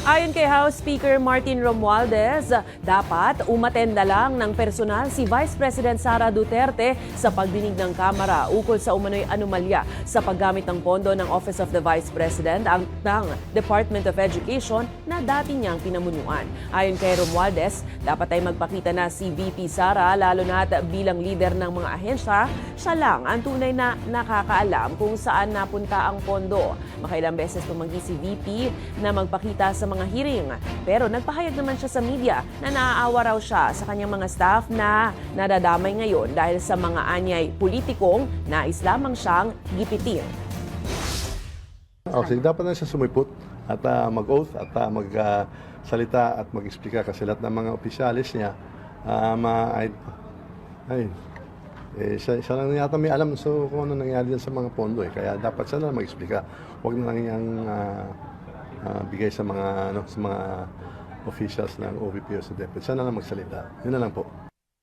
Ayon kay House Speaker Martin Romualdez, dapat umatenda lang ng personal si Vice President Sara Duterte sa pagdinig ng Kamara ukol sa umano'y anomalya sa paggamit ng pondo ng Office of the Vice President ng Department of Education na dati niyang pinamunuan. Ayon kay Romualdez, dapat ay magpakita na si VP Sara lalo na bilang leader ng mga ahensya, siya lang ang tunay na nakakaalam kung saan napunta ang pondo. Makailang beses tumanggi si VP na magpakita sa mga hearing. Pero nagpahayag naman siya sa media na naaawa raw siya sa kanyang mga staff na nadadamay ngayon dahil sa mga anyay politikong nais lamang siyang gipitin. Okay, dapat na siya sumipot at mag-oath at magsalita at mag-explika kasi lahat ng mga opisyalis niya siya lang yata may alam kung ano nangyari dyan sa mga pondo kaya dapat siya na mag-explika. Huwag na lang niyang bigay sa mga officials ng OVP o sa DepEd. Siya na lang magsalita. Yun na lang po.